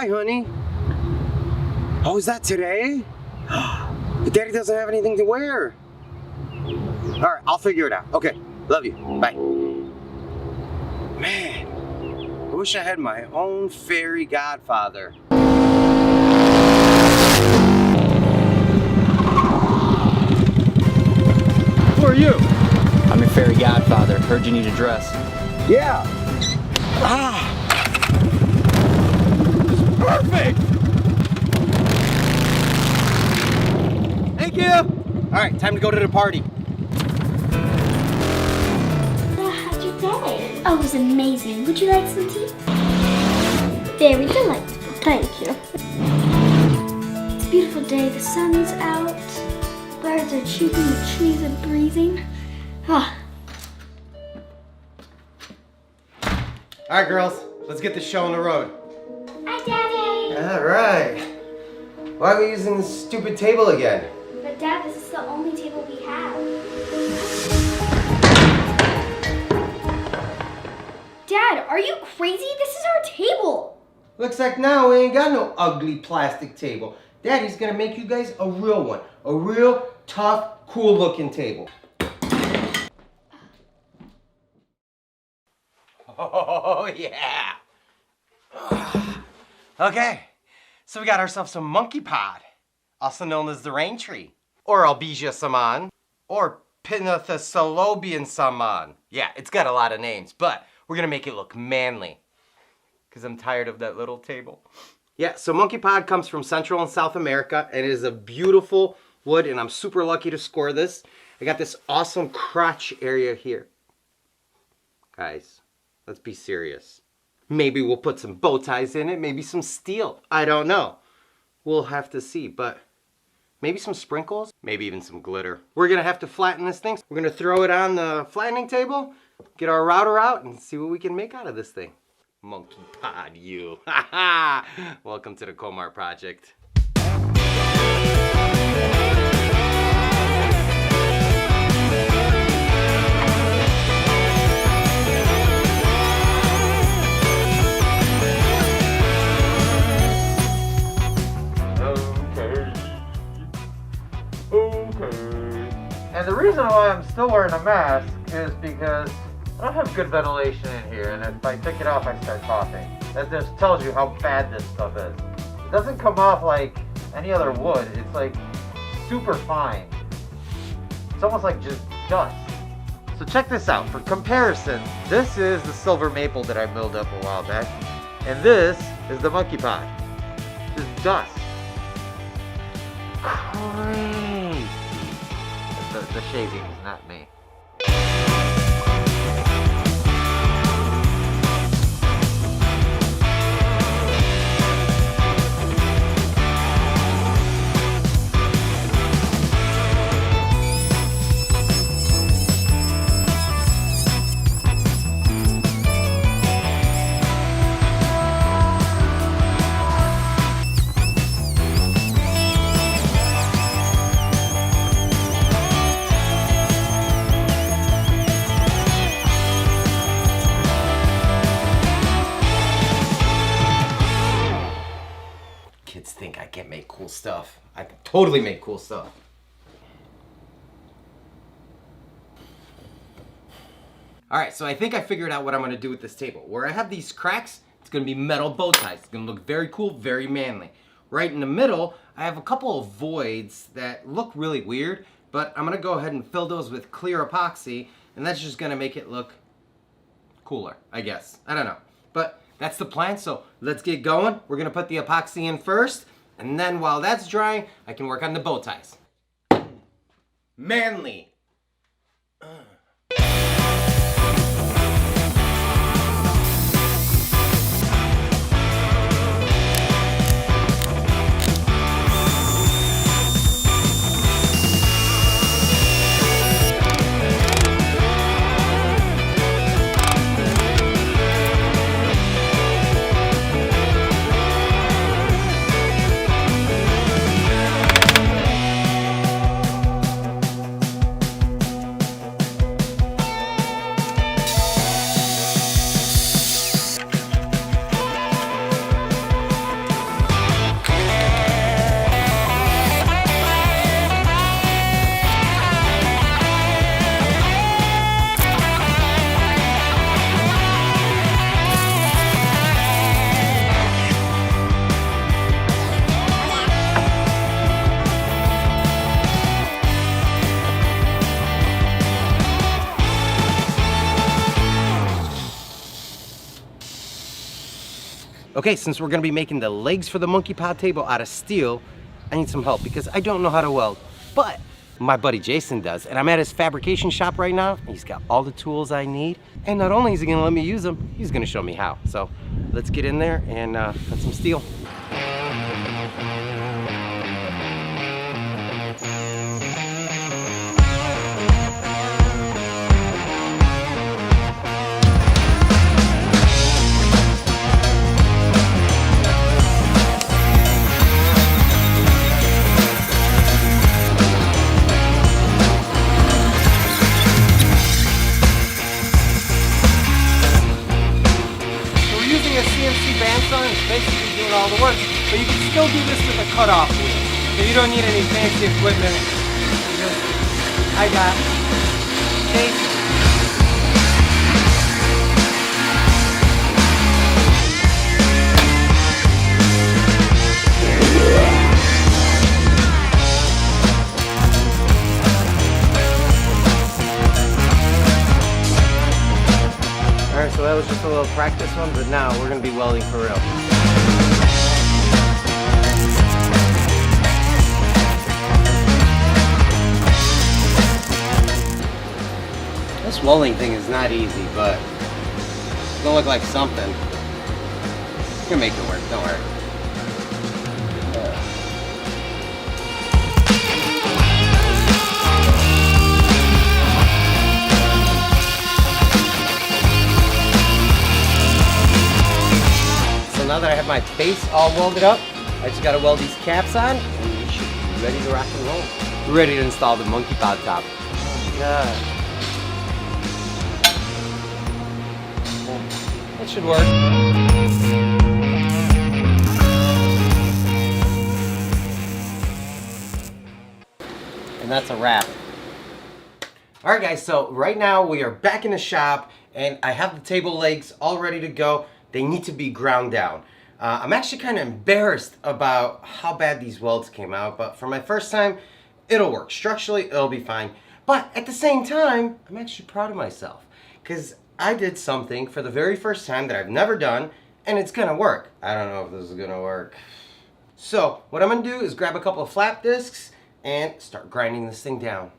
Hi, honey. Oh, is that today? But Daddy doesn't have anything to wear. All right, I'll figure it out. Okay, love you. Bye. Man, I wish I had my own fairy godfather. Who are you? I'm your fairy godfather. Heard you need a dress. Yeah. Ah. This is perfect. Thank you. All right, time to go to the party. How'd your day? Oh, it was amazing. Would you like some tea? Very delightful. Thank you. It's a beautiful day. The sun's out. Birds are chirping. The trees are breathing. Ah. All right, girls, let's get this show on the road. Hi, Daddy. All right. Why are we using this stupid table again? But Dad, this is the only table we have. Dad, are you crazy? This is our table. Looks like now we ain't got no ugly plastic table. Daddy's gonna make you guys a real one. A real tough, cool looking table. Oh yeah. Okay, so we got ourselves some monkey pod, also known as the rain tree, or albizia saman, or pinnathosalobian saman. Yeah, it's got a lot of names, but we're gonna make it look manly, because I'm tired of that little table. Yeah, so monkey pod comes from Central and South America, and it is a beautiful wood, and I'm super lucky to score this. I got this awesome crotch area here. Guys, let's be serious. Maybe we'll put some bow ties in it, maybe some steel. I don't know. We'll have to see, but maybe some sprinkles, maybe even some glitter. We're gonna have to flatten this thing. We're gonna throw it on the flattening table, get our router out, and see what we can make out of this thing. Monkey pod, you. Welcome to the Comar Project. And the reason why I'm still wearing a mask is because I don't have good ventilation in here, and if I take it off, I start coughing. That just tells you how bad this stuff is. It doesn't come off like any other wood. It's like super fine. It's almost like just dust. So check this out. For comparison, this is the silver maple that I milled up a while back, and this is the monkey pod. Just dust. Crazy. The shaving is not me. Kids think I can't make cool stuff. I can totally make cool stuff. All right, so I think I figured out what I'm gonna do with this table. Where I have these cracks, it's gonna be metal bow ties. It's gonna look very cool, very manly. Right in the middle, I have a couple of voids that look really weird, but I'm gonna go ahead and fill those with clear epoxy, and that's just gonna make it look cooler, I guess. I don't know, but that's the plan, so let's get going. We're gonna put the epoxy in first, and then while that's drying, I can work on the bow ties. Manly. Okay, since we're gonna be making the legs for the monkey pod table out of steel, I need some help because I don't know how to weld, but my buddy Jason does, and I'm at his fabrication shop right now. He's got all the tools I need, and not only is he gonna let me use them, he's gonna show me how. So let's get in there and cut some steel. Basically doing all the work, but you can still do this with a cutoff wheel. So you don't need any fancy equipment. I got tape. Alright, so that was just a little practice one, but now we're going to be welding for real. This welding thing is not easy, but it's gonna look like something. You can make it work, don't worry. So now that I have my base all welded up, I just gotta weld these caps on, and we should be ready to rock and roll. We're ready to install the monkey pod top. Oh my god. That should work. And that's a wrap. Alright guys, so right now we are back in the shop and I have the table legs all ready to go. They need to be ground down. I'm actually kind of embarrassed about how bad these welds came out, but for my first time, it'll work. Structurally, it'll be fine. But at the same time, I'm actually proud of myself because I did something for the very first time that I've never done, and it's gonna work. I don't know if this is gonna work. So, what I'm gonna do is grab a couple of flap discs and start grinding this thing down.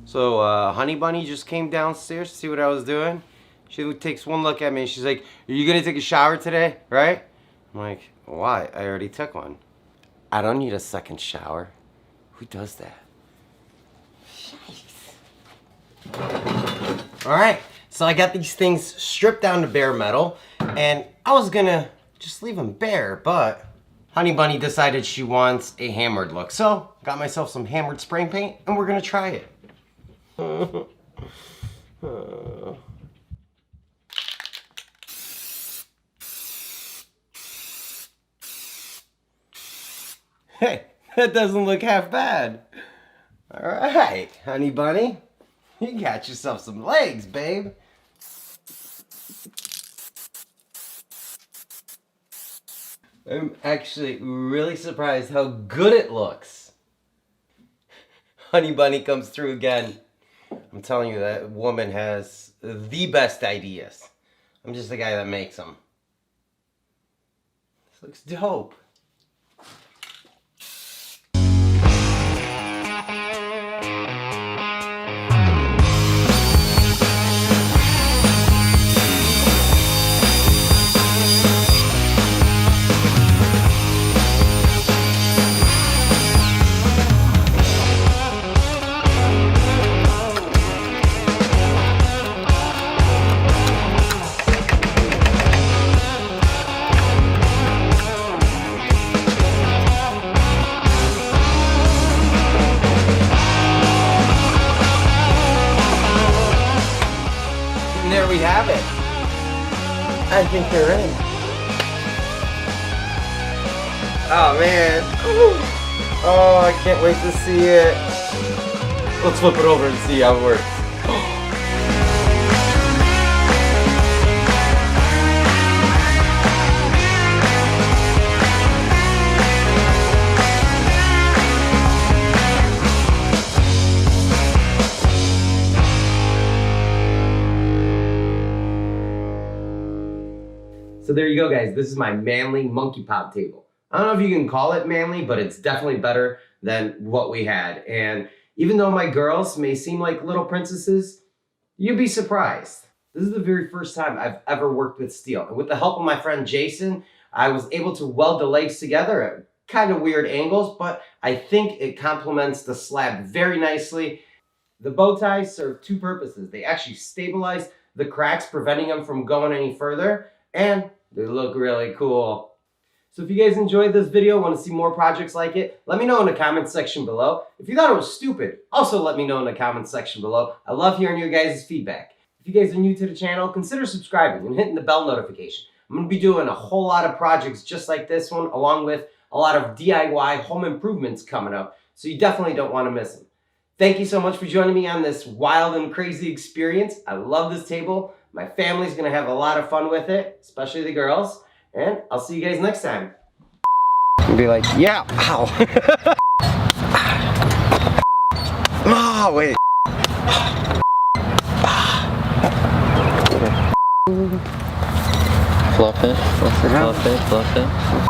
So Honey Bunny just came downstairs to see what I was doing. She takes one look at me and she's like, "Are you gonna take a shower today, right?" I'm like, "Why? I already took one." I don't need a second shower. Who does that? Alright, so I got these things stripped down to bare metal, and I was gonna just leave them bare, but Honey Bunny decided she wants a hammered look. So, got myself some hammered spray paint, and we're gonna try it. Hey, that doesn't look half bad. All right, Honey Bunny, you got yourself some legs, babe. I'm actually really surprised how good it looks. Honey Bunny comes through again. I'm telling you, that woman has the best ideas. I'm just the guy that makes them. This looks dope. There we have it. I think they're in. Oh man. Ooh. Oh, I can't wait to see it. Let's flip it over and see how it works. So there you go, guys. This is my manly monkey pod table. I don't know if you can call it manly, but it's definitely better than what we had. And even though my girls may seem like little princesses, you'd be surprised. This is the very first time I've ever worked with steel. And with the help of my friend Jason, I was able to weld the legs together at kind of weird angles, but I think it complements the slab very nicely. The bow ties serve two purposes. They actually stabilize the cracks, preventing them from going any further, and they look really cool. So if you guys enjoyed this video, want to see more projects like it, let me know in the comments section below. If you thought it was stupid, also let me know in the comments section below. I love hearing your guys' feedback. If you guys are new to the channel, consider subscribing and hitting the bell notification. I'm going to be doing a whole lot of projects just like this one, along with a lot of DIY home improvements coming up, so you definitely don't want to miss them. Thank you so much for joining me on this wild and crazy experience. I love this table. My family's going to have a lot of fun with it, especially the girls. And I'll see you guys next time. And be like, yeah, ow. Oh, wait. Fluff it, fluff it, fluff it, fluff it.